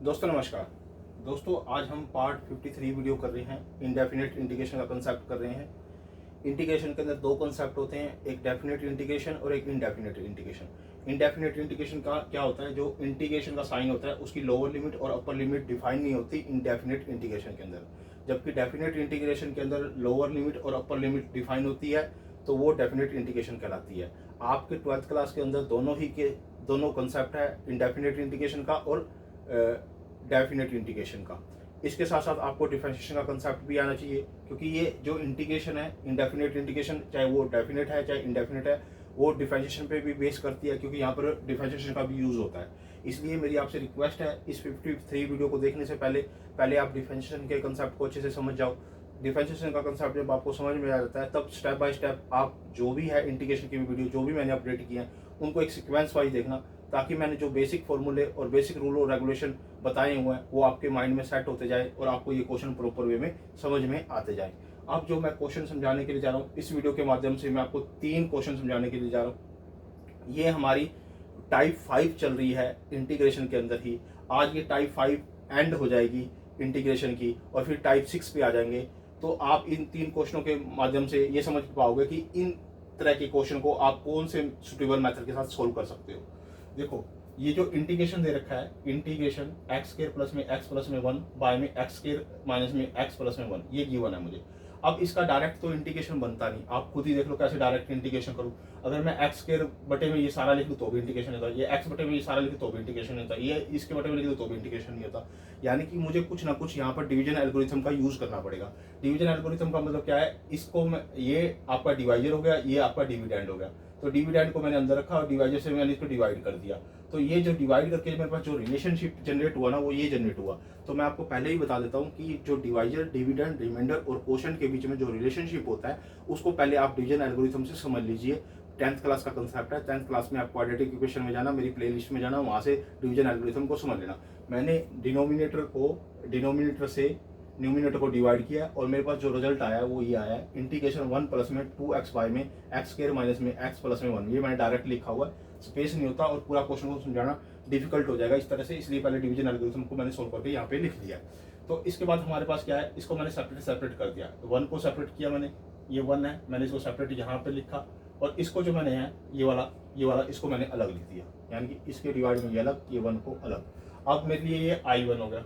दोस्तों नमस्कार। दोस्तों आज हम पार्ट 53 वीडियो कर रहे हैं। इंडेफिनिट इंटीग्रेशन का कंसेप्ट कर रहे हैं। इंटीग्रेशन के अंदर दो कंसेप्ट होते हैं, एक डेफिनेट इंटीग्रेशन और एक इनडेफिनेट इंटीग्रेशन। इनडेफिनेट इंटीग्रेशन का क्या होता है, जो इंटीग्रेशन का साइन होता है उसकी लोअर लिमिट और अपर लिमिट डिफाइन नहीं होती इंडेफिनेट इंटीग्रेशन के अंदर, जबकि डेफिनेट इंटीग्रेशन के अंदर लोअर लिमिट और अपर लिमिट डिफाइन होती है, तो वो डेफिनेट इंटीग्रेशन कहलाती है। आपके 12th क्लास के अंदर दोनों कंसेप्ट है, इंडेफिनेट इंटीग्रेशन का और डेफिनेट इंटीग्रेशन का। इसके साथ साथ आपको डिफरेंशिएशन का कंसेप्ट भी आना चाहिए, क्योंकि ये जो इंटीग्रेशन है, इंडेफिनेट इंटीग्रेशन, चाहे वो डेफिनेट है चाहे इंडेफिनेट है, वो डिफरेंशिएशन पे भी बेस करती है, क्योंकि यहाँ पर डिफरेंशिएशन का भी यूज़ होता है। इसलिए मेरी आपसे रिक्वेस्ट है, इस 53 वीडियो को देखने से पहले आप डिफरेंशिएशन के कंसेप्ट को अच्छे से समझ जाओ। डिफरेंशिएशन का कंसेप्ट जब आपको समझ में आ जाता है, तब स्टेप बाय स्टेप आप जो भी है इंटीग्रेशन की वीडियो जो भी मैंने अपडेट किए हैं उनको एक सीक्वेंस वाइज देखना, ताकि मैंने जो बेसिक फॉर्मूले और बेसिक रूल और रेगुलेशन बताए हुए हैं वो आपके माइंड में सेट होते जाए और आपको ये क्वेश्चन प्रॉपर वे में समझ में आते जाए। अब जो मैं क्वेश्चन समझाने के लिए जा रहा हूँ इस वीडियो के माध्यम से, मैं आपको 3 क्वेश्चन समझाने के लिए जा रहा हूँ। ये हमारी टाइप 5 चल रही है इंटीग्रेशन के अंदर ही। आज ये टाइप 5 एंड हो जाएगी इंटीग्रेशन की और फिर टाइप 6 पे आ जाएंगे। तो आप इन 3 क्वेश्चनों के माध्यम से ये समझ पाओगे कि इन तरह के क्वेश्चन को आप कौन से सुटेबल मेथड के साथ सोल्व कर सकते हो। देखो, ये जो इंटीग्रेशन दे रखा है, इंटीग्रेशन एक्स स्क्वायर प्लस में एक्स प्लस में 1 बाय में एक्स स्क्वायर माइनस में एक्स प्लस में 1, ये गिवन है मुझे। अब इसका डायरेक्ट तो इंटीग्रेशन बनता नहीं, आप खुद ही देख लो कैसे डायरेक्ट इंटीग्रेशन करूँ। अगर मैं एक्स स्क्वायर बटे में ये सारा लिख दूँ तो भी इंटीग्रेशन होता है, ये एक्स बटे में ये सारा लिख तो भी इंटीग्रेशन नहीं होता, ये इसके बटे में लिख दूँ तो भी इंटीग्रेशन नहीं होता। यानी कि मुझे कुछ ना कुछ यहाँ पर डिवीजन एल्गोरिथम का यूज करना पड़ेगा। डिवीजन एल्गोरिथम का मतलब क्या है, इसको ये आपका डिवाइजर हो गया, ये आपका डिविडेंड हो गया। तो डिविडेंड को मैंने अंदर रखा और डिवाइजर से मैंने इसको डिवाइड कर दिया। तो ये जो डिवाइड करके मेरे पास जो रिलेशनशिप जनरेट हुआ ना, वो ये जनरेट हुआ। तो मैं आपको पहले ही बता देता हूँ कि जो डिवाइजर, डिविडेंड, रिमाइंडर और क्वोशंट के बीच में जो रिलेशनशिप होता है उसको पहले आप डिवीजन एल्गोरिथम से समझ लीजिए। 10th क्लास का कंसेप्ट है, 10th क्लास में आप क्वाड्रेटिक इक्वेशन में जाना, मेरी प्लेलिस्ट में जाना, वहाँ से डिवीजन एल्गोरिथम को समझ लेना। मैंने डिनोमिनेटर से न्यूमिनेटर को डिवाइड किया और मेरे पास जो रिजल्ट आया है वो ये आया है, इंटीग्रेशन 1 प्लस में 2x बाय में एक्स स्क्वायर माइनस में एक्स प्लस में 1। ये मैंने डायरेक्ट लिखा हुआ है, स्पेस नहीं होता और पूरा क्वेश्चन को समझाना डिफिकल्ट हो जाएगा इस तरह से, इसलिए पहले डिवीजन एल्गोरिथम को मैंने सोल्व करके यहाँ पे लिख दिया। तो इसके बाद हमारे पास क्या है, इसको मैंने सेपरेट कर दिया। 1 को सेपरेट किया मैंने, ये 1 है, मैंने इसको सेपरेट यहाँ पे लिखा, और इसको जो मैंने है ये वाला इसको मैंने अलग लिख दिया, यानी कि इसके डिवाइड में ये अलग, ये 1 को अलग। अब मेरे लिए ये I1 हो गया,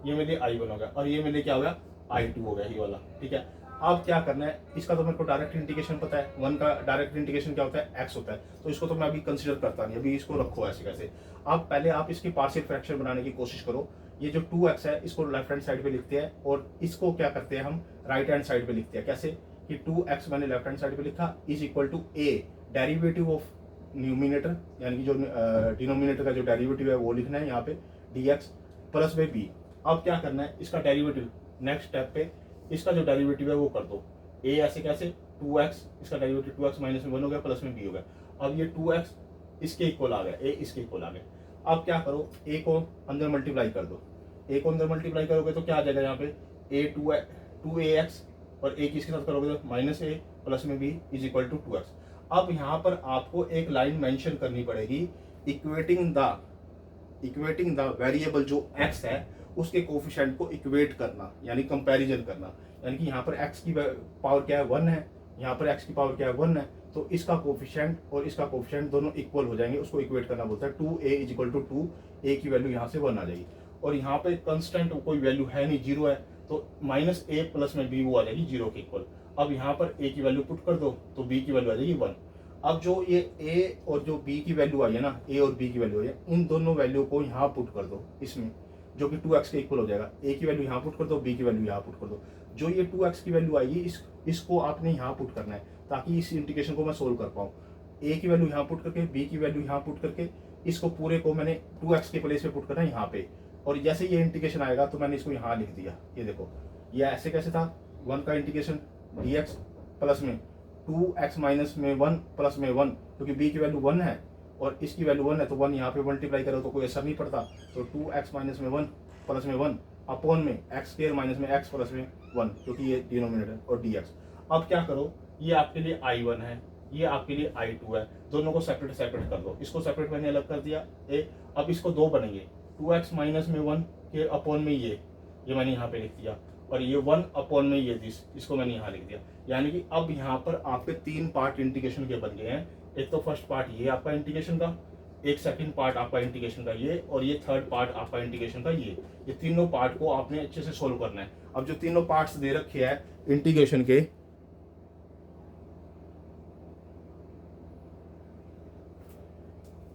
ये मेरे लिए I1 हो गया, और ये मेरे लिए क्या हो गया, I2 हो गया, ये वाला। ठीक है, अब क्या करना है, इसका तो मेरे को डायरेक्ट इंटीग्रेशन पता है, 1 का डायरेक्ट इंटीग्रेशन क्या होता है, x होता है, तो इसको तो मैं अभी कंसीडर करता नहीं, अभी इसको रखो ऐसे कैसे। अब पहले आप इसकी पार्शियल फ्रैक्शन बनाने की कोशिश करो। ये जो 2x है इसको लेफ्ट हैंड साइड पे लिखते हैं और इसको क्या करते हैं हम राइट हैंड साइड पे लिखते हैं। कैसे कि 2x मैंने लेफ्ट हैंड साइड पे लिखा is equal to a derivative of numerator, यानी कि जो डिनोमिनेटर का जो डेरिवेटिव है वो लिखना है यहाँ पे dx प्लस बाई b। अब क्या करना है, इसका डेरिवेटिव नेक्स्ट स्टेप पे इसका जो डेरिवेटिव है वो कर दो। a ऐसे कैसे, 2x, इसका डेरिवेटिव 2x माइनस में 1 हो गया प्लस में b हो गया। अब ये 2x इसके इक्वल आ गया, a इसके इक्वल आ गया। अब क्या करो, a को अंदर मल्टीप्लाई कर दो, a को अंदर मल्टीप्लाई करोगे तो क्या आ जाएगा यहाँ पे, a 2ax, और a किसके साथ करोगे तो माइनस a प्लस में b is equal to 2x। अब यहाँ पर आपको एक लाइन मेंशन करनी पड़ेगी, इक्वेटिंग द वेरिएबल जो x है उसके कोफिशिएंट को इक्वेट करना, यानी कंपैरिजन करना। यानी कि यहाँ पर x की पावर क्या है, 1 है, यहाँ पर x की पावर क्या है, 1 है, तो इसका कोफिशिएंट और इसका कोफिशिएंट दोनों इक्वल हो जाएंगे, उसको इक्वेट करना बोलता है। 2a is equal to 2, a की वैल्यू यहाँ से 1 आ जाएगी, और यहाँ पे कंस्टेंट कोई वैल्यू है नहीं, 0 है, तो माइनस a प्लस में b वो आ जाएगी 0 के इक्वल। अब यहाँ पर a की वैल्यू पुट कर दो तो b की वैल्यू आ जाएगी 1। अब जो ये a और जो b की वैल्यू आई है ना, a और b की वैल्यू आई है, इन दोनों वैल्यू को यहाँ पुट कर दो इसमें, जो कि 2x के इक्वल हो जाएगा। a की वैल्यू यहाँ पुट कर दो, b की वैल्यू यहाँ पुट कर दो। जो ये 2x की वैल्यू आएगी इसको आपने यहाँ पुट करना है, ताकि इस इंटीग्रेशन को मैं सोल्व कर पाऊँ। a की वैल्यू यहाँ पुट करके, b की वैल्यू यहाँ पुट करके, इसको पूरे को मैंने 2x के प्लेस पे पुट करना है यहाँ पे, और जैसे ये इंटीग्रेशन आएगा तो मैंने इसको यहाँ लिख दिया। ये देखो, ये ऐसे कैसे था, 1 का इंटीग्रेशन dx प्लस में 2x माइनस में 1 प्लस में 1, क्योंकि b की वैल्यू 1 है और इसकी वैल्यू 1 है, तो 1 यहाँ पे मल्टीप्लाई करो तो कोई असर नहीं पड़ता, तो 2x माइनस में 1 प्लस में 1 अपॉन में एक्स स्क्वायर माइनस में एक्स प्लस में 1, क्योंकि ये डिनोमिनेटर और dx। अब क्या करो, ये आपके लिए I1 है, ये आपके लिए I2 है, दोनों को सेपरेट कर दो। इसको सेपरेट मैंने अलग कर दिया, अब इसको 2 बनेंगे, 2x माइनस में 1 के अपॉन में ये मैंने यहाँ पे लिख दिया, और ये 1 अपॉन में ये दिस, इसको मैंने यहाँ लिख दिया। यानी कि अब यहाँ पर आपके 3 पार्ट इंटीग्रेशन के बन गए हैं। एक तो फर्स्ट पार्ट ये आपका इंटीग्रेशन का, एक सेकंड पार्ट आपका इंटीग्रेशन का ये, और ये थर्ड पार्ट आपका इंटीग्रेशन का ये तीनों पार्ट को आपने अच्छे से सोल्व करना है। अब जो तीनों पार्ट्स दे रखे हैं इंटीग्रेशन के,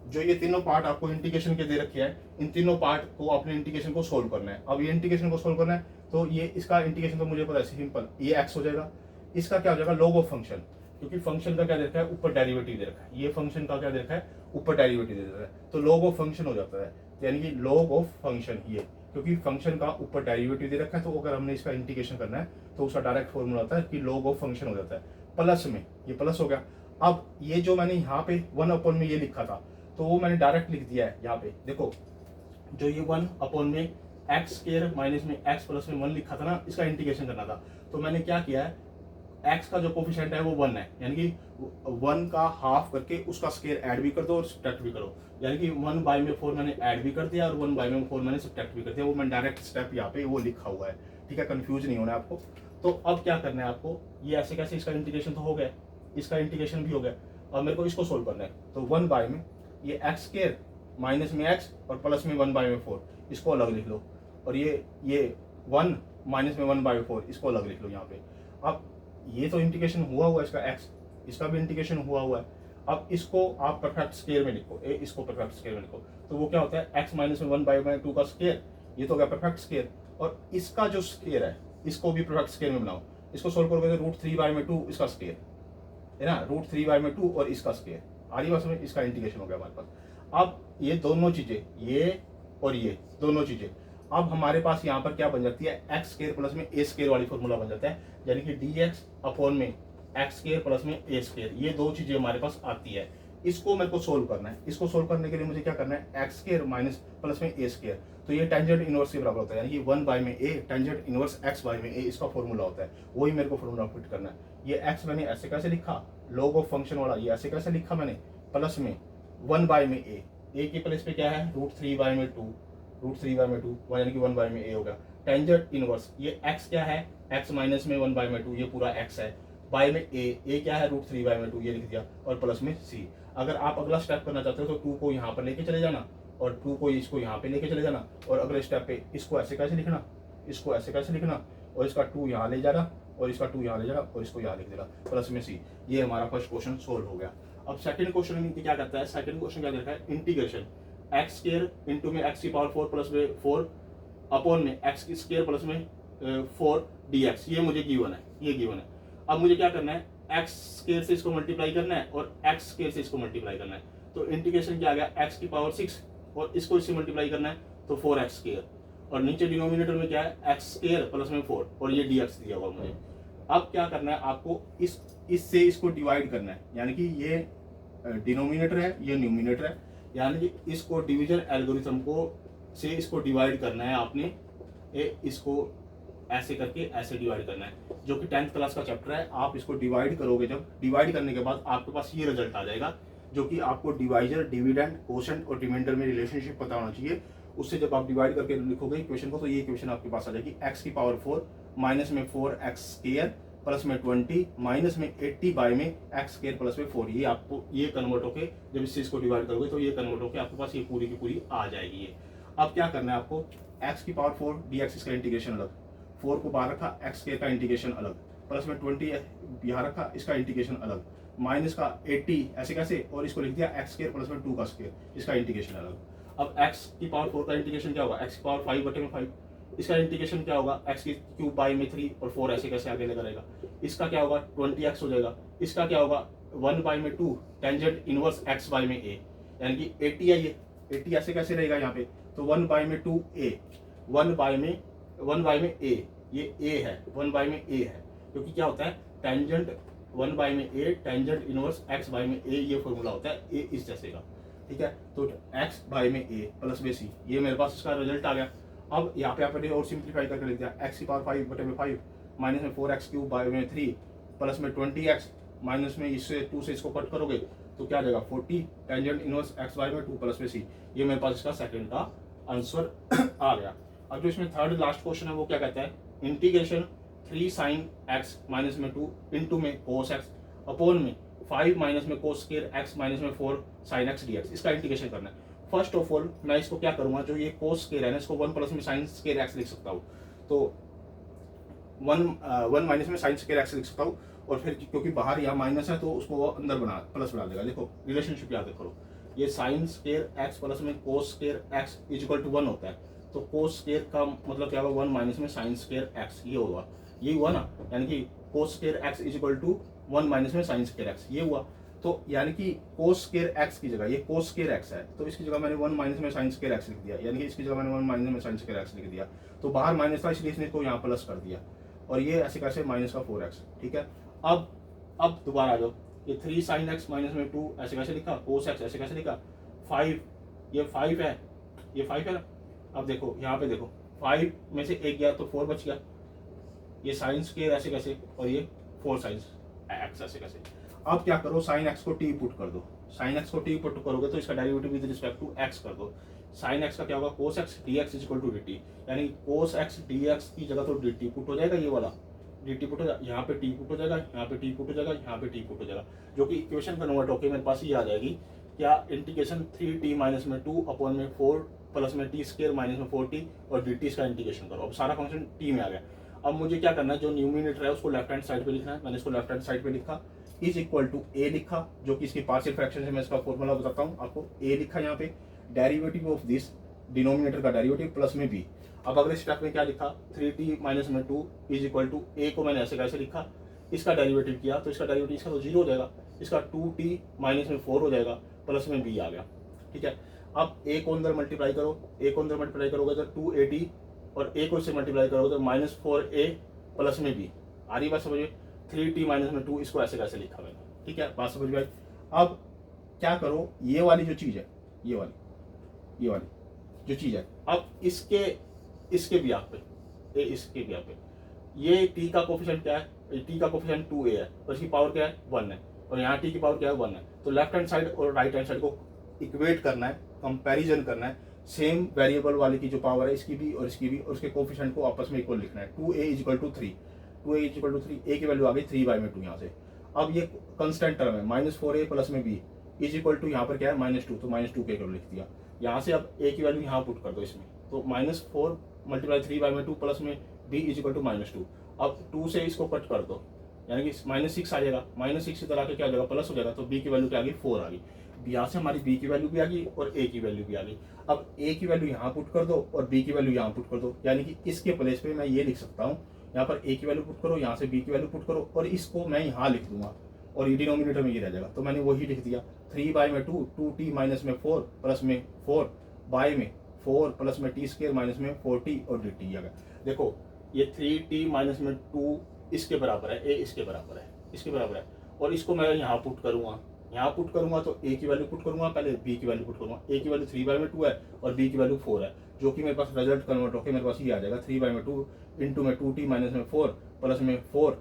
जो ये तीनों पार्ट आपको इंटीग्रेशन के दे रखे हैं, इन तीनों पार्ट को अपने इंटीग्रेशन को सोल्व करना है। अब ये इंटीग्रेशन को सोल्व करना है तो ये इसका इंटीग्रेशन तो मुझे पता है सिंपल, ये x हो जाएगा, इसका क्या हो जाएगा log ऑफ फंक्शन, क्योंकि फंक्शन का क्या दे रखा है ऊपर डेरिवेटिव दे रखा है, ये फंक्शन का क्या दे रखा है ऊपर डेरिवेटिव दे रखा है, तो log ऑफ फंक्शन हो जाता है, यानी कि log ऑफ फंक्शन ये, क्योंकि फंक्शन का ऊपर डेरिवेटिव दे रखा है, तो अगर हमने इसका इंटीग्रेशन करना है तो उसका डायरेक्ट फॉर्मूला होता है कि log ऑफ फंक्शन हो जाता है प्लस में, ये प्लस हो गया। अब ये जो मैंने यहाँ पे 1 अपॉन में ये लिखा था तो वो मैंने डायरेक्ट लिख दिया है यहाँ पे, देखो जो ये 1 अपॉन में एक्स स्क्वायर माइनस में एक्स प्लस में 1 लिखा था ना, इसका इंटीग्रेशन करना था, तो मैंने क्या किया है, एक्स का जो कोफिशिएंट है वो 1 है, यानी कि 1 का हाफ करके उसका स्क्वायर ऐड भी कर दो और सब्ट्रैक्ट भी करो, यानी कि 1/4 मैंने ऐड भी कर दिया और 1/4 मैंने सब्ट्रैक्ट भी कर दिया, वो मैंने डायरेक्ट स्टेप यहाँ पे वो लिखा हुआ है, ठीक है, कंफ्यूज नहीं होना है आपको। तो अब क्या करना है आपको, ये ऐसे कैसे, इसका इंटीग्रेशन तो हो गया, इसका इंटीग्रेशन भी हो गया, और मेरे को इसको सोल्व करना है, तो 1 में ये एक्स स्क्वायर माइनस में एक्स और प्लस में 1/4 इसको अलग लिख लो, और ये 1 माइनस में 1/4 इसको अलग लिख लो यहाँ पे। अब ये तो इंटीग्रेशन हुआ हुआ है इसका x, इसका भी इंटीग्रेशन हुआ हुआ है। अब इसको आप परफेक्ट स्क्वायर में लिखो, इसको परफेक्ट स्क्वायर में लिखो, तो वो क्या होता है x माइनस में 1/2 का स्क्वायर, ये तो हो गया परफेक्ट स्क्वायर, और इसका जो स्क्वायर है इसको भी परफेक्ट स्क्वायर में बनाओ, इसको सोल्व करोगे तो √3/2 इसका स्क्वायर है ना, √3/2 और इसका स्क्वायर, आरी बात में इसका इंटीग्रेशन हो गया हमारे पास। अब ये दोनों चीजें, ये और ये दोनों चीजें, अब हमारे पास यहाँ पर क्या बन जाती है, एक्स स्क्वायर प्लस में ए स्क्वायर वाली फॉर्मूला बन जाता है, यानी कि dx अपॉन में एक्स स्क्वायर प्लस में ए स्क्वायर, ये दो चीजें हमारे पास आती है। इसको मेरे को सोल्व करना है, इसको सोल्व करने के लिए मुझे क्या करना है, एक्स स्क्वायर माइनस प्लस में ए स्क्वायर, तो ये टेंजेंट इनवर्स के बराबर होता है, यानी कि 1 में ए टेंजेंट इनवर्स x बाय में ए, इसका फॉर्मूला होता है, वही मेरे को फॉर्मूला फिट करना है। ये x मैंने ऐसे कैसे लिखा, log ऑफ फंक्शन वाला, ये ऐसे कैसे लिखा मैंने, प्लस में 1 में ए की प्लेस पे क्या है √3/2, √3/2 यानी कि 1 में ए होगा, टेंजेंट इनवर्स, ये x क्या है, x माइनस में 1/2, ये पूरा x है, बाय में ए क्या है √3/2, ये लिख दिया, और प्लस में c। अगर आप अगला स्टेप करना चाहते हो तो 2 को यहाँ पर लेके चले जाना, और 2 को इसको यहाँ पे लेके चले जाना, और अगले स्टेप पे इसको ऐसे कैसे लिखना, इसको ऐसे कैसे लिखना, और इसका 2 यहाँ ले जाना, और इसका 2 यहाँ ले जाना, और इसको यहाँ लिख देना, प्लस में c। ये हमारा फर्स्ट क्वेश्चन सोल्व हो गया। अब सेकंड क्वेश्चन में क्या करता है, सेकंड क्वेश्चन क्या करता है, इंटीग्रेशन एक्स स्क्वायर इंटू में एक्स की पावर 4 प्लस में 4 अपॉन में एक्स की स्क्वायर प्लस में 4 dx, ये मुझे गिवन है, ये गिवन है। अब मुझे क्या करना है, एक्स स्क्वायर से इसको मल्टीप्लाई करना है और एक्स स्क्वायर से इसको मल्टीप्लाई करना है, तो इंटीग्रेशन क्या आ गया, एक्स की पावर 6 और इसको इससे मल्टीप्लाई करना है तो 4x स्क्वायर, और नीचे डिनोमिनेटर में क्या है एक्स स्क्वायर प्लस में 4 और ये dx दिया हुआ मुझे। अब क्या करना है आपको, इससे इसको डिवाइड करना है, यानी कि ये डिनोमिनेटर है, ये न्यूमिनेटर है, यानी कि इसको डिवीजन एल्गोरिथम को से इसको डिवाइड करना है आपने, इसको ऐसे करके ऐसे डिवाइड करना है, जो कि 10th क्लास का चैप्टर है। आप इसको डिवाइड करोगे, जब डिवाइड करने के बाद आपके पास ये रिजल्ट आ जाएगा, जो कि आपको डिवाइजर, डिविडेंड, कोशेंट और रिमाइंडर में रिलेशनशिप पता होना चाहिए। उससे जब आप डिवाइड करके लिखोगे इक्वेशन को, तो ये इक्वेशन आपके पास आ जाएगी, एक्स की पावर 4 माइनस में 4x स्क्वायर प्लस में 20 माइनस में 80 बाय में एक्स स्क्वायर प्लस में 4। ये आपको ये कन्वर्ट होके जब इस चीज को डिवाइड करोगे तो ये कन्वर्ट होके आपके पास ये पूरी की पूरी आ जाएगी। ये अब क्या करना है आपको, एक्स की पावर 4 dx इसका इंटीग्रेशन अलग, 4 को बाहर रखा, एक्स स्क्वायर का इंटीग्रेशन अलग, प्लस में 20 यहाँ रखा, इसका इंटीग्रेशन अलग, माइनस का 80 ऐसे कैसे, और इसको लिख दिया एक्स स्क्वायर प्लस में 2 का स्क्वायर, इसका इंटीग्रेशन अलग। अब एक्स की पावर 4 का इंटीग्रेशन क्या होगा, एक्स की पावर 5/5, इसका इंटीग्रेशन क्या होगा, एक्स की क्यूब बाई में 3 और 4 ऐसे कैसे आगे लगा रहेगा, इसका क्या होगा 20x हो जाएगा, इसका क्या होगा 1/2 टेंजेंट इनवर्स x बाई में a, यानी कि 80 है, ये 80 ऐसे कैसे रहेगा यहाँ पे, तो 1/2 a, 1/में a, ये a है, 1 में a है, क्योंकि क्या होता है टेंजेंट 1 में a tangent inverse x by में a, ये फॉर्मूला होता है a इस जैसे का, ठीक है। तो x बाई में a प्लस में c, ये मेरे पास इसका रिजल्ट आ गया। अब यहाँ पे आपने और सिंप्लीफाई करके लिख दिया, एक्स की पावर 5/5 माइनस में 4x क्यूब बाय में 3 प्लस में 20x माइनस में इससे 2 से इसको कट करोगे तो क्या आ जाएगा 40 टेंजेंट इनवर्स x बाय में 2 प्लस में c। ये मेरे पास इसका सेकंड का आंसर आ गया। अब जो इसमें थर्ड लास्ट क्वेश्चन है वो क्या कहता है, इंटीग्रेशन 3 साइन एक्स माइनस में 2 इंटू में कोस एक्स अपॉन में 5 माइनस में कोस स्क्वायर एक्स माइनस में 4 साइन एक्स डी एक्स, इसका इंटीग्रेशन करना है। फर्स्ट ऑफ ऑल मैं इसको क्या करूंगा, जो ये कोस स्क्वायर है ना, इसको 1 प्लस में साइन स्क्वायर एक्स लिख सकता हूँ, तो 1 माइनस में साइन स्क्वायर एक्स लिख सकता हूँ, और फिर क्योंकि बाहर यहाँ माइनस है तो उसको वो अंदर बना प्लस बना देगा। देखो रिलेशनशिप याद करो, ये साइन स्क्वायर एक्स प्लस में cos square x is equal to 1 होता है, तो कोस स्क्वायर का मतलब क्या होगा 1 माइनस में साइन स्क्वायर एक्स, ये होगा, ये हुआ ना, यानी कि cos square x is equal to 1 minus में साइन स्क्वायर एक्स, ये हुआ। तो यानी कि कोस स्क्वायर एक्स की जगह ये कोस स्क्वायर एक्स है, तो इसकी जगह मैंने 1 माइनस में साइन स्क्वायर एक्स लिख दिया, यानी कि इसकी जगह मैंने 1 माइनस में साइन स्क्वायर एक्स लिख दिया। तो बाहर माइनस था इसलिए इसने इसको यहाँ प्लस कर दिया, और ये ऐसे कैसे माइनस का 4x, ठीक है। अब दोबारा आ जाओ, ये 3 साइन एक्स माइनस में 2 ऐसे कैसे लिखा, कोस एक्स ऐसे कैसे लिखा, 5 ये 5 है, ये 5 है ना। अब देखो यहाँ पे देखो 5 में से 1 गया तो 4 बच गया, ये साइन स्क्वायर ऐसे कैसे, और ये 4 साइन एक्स ऐसे कैसे। अब क्या करो, साइन एक्स को टी पुट कर दो, साइन एक्स को टी पुट करोगे तो इसका derivative with respect to x कर दो। साइन एक्स का क्या होगा, cos x d x is equal to d t, यानी कोस एक्स डी एक्स की जगह तो डी टी पुट हो जाएगा, ये वाला डी टी पुट हो जाएगा, यहाँ पे टी पुट हो जाएगा, यहाँ पे टी पुट हो जाएगा, यहाँ पे टी पुट हो जाएगा, जो कि इक्वेशन कन्वर्ट होकर मेरे पास ये आ जाएगी क्या, इंटीग्रेशन 3t माइनस में 2 अपॉन में 4 प्लस में टी स्क्वायर माइनस में 4t और डी टी का इंटीग्रेशन करो। अब सारा फंक्शन टी में आ गया। अब मुझे क्या करना है, जो न्यूमिनेटर है उसको लेफ्ट हैंड साइड पे लिखना है, मैंने इसको लेफ्ट हैंड साइड पे लिखा, इज इक्वल टू ए लिखा, जो कि इसकी पार्शियल फ्रैक्शन है, मैं इसका फॉर्मूला बताता हूँ आपको, ए लिखा यहाँ पे, डेरिवेटिव ऑफ दिस डिनोमिनेटर का डेरिवेटिव प्लस में बी। अब अगले स्टेप में क्या लिखा, 3t माइनस में 2 इज इक्वल टू ए को मैंने ऐसे कैसे लिखा, इसका डेरिवेटिव किया तो इसका डेरिवेटिव इसका तो 0 हो जाएगा, इसका 2t माइनस में 4 हो जाएगा, प्लस में b आ गया, ठीक है। अब a को अंदर मल्टीप्लाई करो, a को अंदर मल्टीप्लाई करोगे तो 2at और a को इससे मल्टीप्लाई करोगे तो माइनस 4a प्लस में b। आ रही बात समझिए, 3t माइनस में 2 इसको ऐसे कैसे लिखा मैंने, ठीक है, बात समझ में। अब क्या करो, ये वाली जो चीज़ है, ये वाली जो चीज़ है, अब इसके भी आप पे, इसके भी आप पे, ये t का कोफिशिएंट क्या है, t का कोफिशिएंट 2a है और इसकी पावर क्या है 1 है, और यहाँ t की पावर क्या है 1 है। तो लेफ्ट हैंड साइड और राइट हैंड साइड को इक्वेट करना है, कंपैरिजन करना है, सेम वेरिएबल वाली की जो पावर है इसकी भी और इसकी भी, और उसके कोफिशिएंट को आपस में इक्वल लिखना है। 2a is equal to 3, 2a is equal to 3, a की वैल्यू आ गई 3/2 यहाँ से। अब ये कंस्टेंट टर्म है, माइनस 4a प्लस में b इज इक्वल टू यहाँ पर क्या है -2, तो -2 के लिख दिया। यहाँ से अब a की वैल्यू यहाँ पुट कर दो इसमें, तो -4 मल्टीप्लाई 3/2 प्लस में b इज इक्वल टू -2। अब 2 से इसको कट कर दो, यानी कि -6 आ जाएगा, -6 इधर आके क्या हो जाएगा, प्लस हो जाएगा, तो b की वैल्यू क्या आ गई 4 आ गई। यहाँ से हमारी b की वैल्यू भी आ गई और a की वैल्यू भी आ गई। अब a की वैल्यू यहाँ पुट कर दो और b की वैल्यू यहाँ पुट कर दो, यानी कि इसके प्लेस पे मैं ये लिख सकता हूँ, यहाँ पर a की वैल्यू पुट करो, यहाँ से b की वैल्यू पुट करो, और इसको मैं यहाँ लिख दूंगा और ये डिनोमिनेटर में ये रह जाएगा, तो मैंने वही लिख दिया। 3/2 2t माइनस में 4 प्लस में 4 बाय में 4 प्लस में टी स्क्वायर माइनस में 4t और dt आ गया। देखो ये 3t माइनस में 2 इसके बराबर है, a इसके बराबर है, इसके बराबर है, और इसको मैं यहाँ पुट करूँगा, यहाँ पुट करूँगा तो a की वैल्यू पुट करूँगा, पहले b की वैल्यू पुट करूँगा। a की वैल्यू 3/2 है और b की वैल्यू 4 है, जो कि मेरे पास रिजल्ट कन्वर्ट होकर मेरे पास ये आ जाएगा 3/2 इंटू में 2t माइनस में 4 प्लस में 4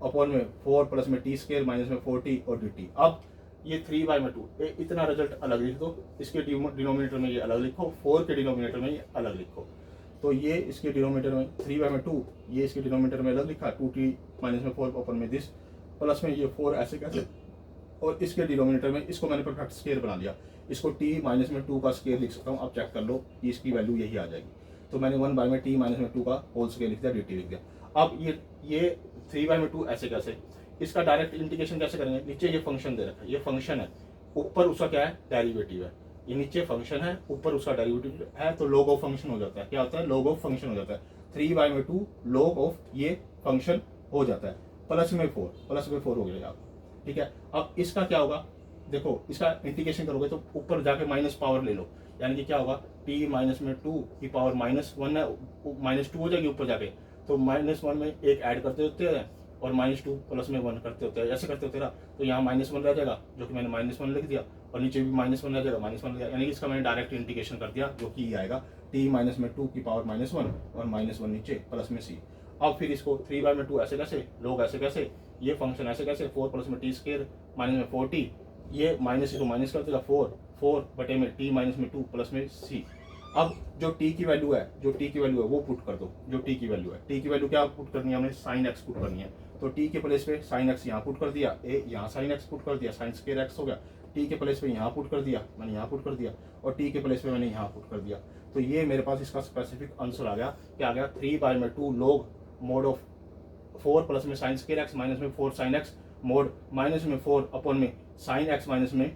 अपॉन में 4 प्लस में टी स्क्वायर माइनस में 4t और dt। अब ये 3/2 इतना रिजल्ट अलग लिख दो, इसके डिनोमिनेटर में ये अलग लिखो, 4 के डिनोमिनेटर में ये अलग लिखो। तो ये इसके डिनोमिनेटर में 3/2, ये इसके डिनोमिनेटर में अलग लिखा, 2t माइनस में 4 अपॉन में दिस प्लस में ये 4 ऐसे कैसे, और इसके डिनोमिनेटर में इसको मैंने परफेक्ट स्क्वायर बना लिया, इसको t माइनस में 2 का स्क्वायर लिख सकता हूँ। अब चेक कर लो कि इसकी वैल्यू यही आ जाएगी, तो मैंने 1/t माइनस में 2 का होल स्क्वायर लिख दिया, dt लिख दिया। अब ये 3/2 ऐसे कैसे, इसका डायरेक्ट इंटीग्रेशन कैसे करेंगे, नीचे ये फंक्शन दे रखा है, ये फंक्शन है, ऊपर उसका क्या है डेरिवेटिव है, ये नीचे फंक्शन है, ऊपर उसका डेरिवेटिव है, तो log ऑफ फंक्शन हो जाता है। क्या होता है, log ऑफ फंक्शन हो जाता है, 3/2 log ऑफ ये फंक्शन हो जाता है, प्लस में 4 हो गया आप, ठीक है। अब इसका क्या होगा, देखो इसका इंटीग्रेशन करोगे तो ऊपर जाके माइनस पावर ले लो, यानी कि क्या होगा, t माइनस में 2 की पावर -1 है, -2 हो जाएगी ऊपर जाके, तो -1 में एक ऐड करते होते हैं और -2 प्लस में 1 करते होते हैं, ऐसे करते होते रहा, तो यहाँ -1 रह जाएगा, जो कि मैंने -1 लिख दिया, और नीचे भी -1 रह जाएगा, -1 लिख दिया, यानी कि इसका मैंने डायरेक्ट इंटीग्रेशन कर दिया, जो कि ये आएगा t माइनस में 2 की पावर -1 और -1 नीचे प्लस में c। अब फिर इसको 3/2 ऐसे कैसे, लोग ऐसे कैसे, ये फंक्शन ऐसे कैसे, 4 प्लस में टी स्क्वायर माइनस में 4t, ये माइनस को माइनस कर देगा 4 4 बटे में t माइनस में 2 प्लस में c। अब जो t की वैल्यू है वो पुट कर दो। जो t की वैल्यू है, t की वैल्यू क्या पुट करनी है हमने, साइन x पुट करनी है। तो t के प्लेस पे साइन x यहाँ पुट कर दिया, यहाँ साइन x पुट कर दिया, साइन स्क्वायर x हो गया। t के प्लेस पे यहाँ पुट कर दिया, मैंने यहाँ पुट कर दिया, और t के प्लेस पे मैंने यहाँ पुट कर दिया। तो ये मेरे पास इसका स्पेसिफिक आंसर आ गया। क्या आ गया, 3/2 log मोड ऑफ 4 प्लस में साइन स्क्वायर x माइनस में 4 साइन x मोड माइनस में 4 अपॉन में साइन x माइनस में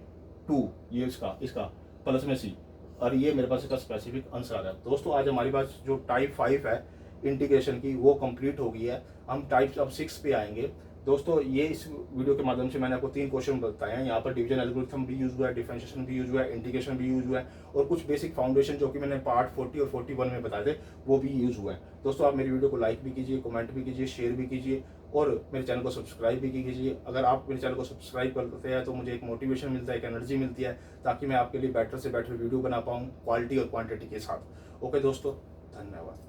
2, ये इसका प्लस में c। और ये मेरे पास इसका स्पेसिफिक आंसर आ गया। दोस्तों आज हमारी पास जो टाइप 5 है इंटीग्रेशन की वो कंप्लीट हो गई है। हम टाइप अब 6 पे आएंगे। दोस्तों ये इस वीडियो के माध्यम से मैंने आपको 3 क्वेश्चन बताए हैं। यहाँ पर डिवीजन एल्गोरिथम भी यूज हुआ है, डिफरेंशिएशन भी यूज हुआ है, इंटीग्रेशन भी यूज हुआ है, और कुछ बेसिक फाउंडेशन जो कि मैंने पार्ट 40 और 41 में बताए थे वो भी यूज हुआ है। दोस्तों आप मेरी वीडियो को लाइक भी कीजिए, कमेंट भी कीजिए, शेयर भी कीजिए, और मेरे चैनल को सब्सक्राइब भी कीजिए। अगर आप मेरे चैनल को सब्सक्राइब करते हैं तो मुझे एक मोटिवेशन मिलता है, एक एनर्जी मिलती है, ताकि मैं आपके लिए बेटर से बेटर वीडियो बना पाऊँ क्वालिटी और क्वांटिटी के साथ। ओके दोस्तों, धन्यवाद।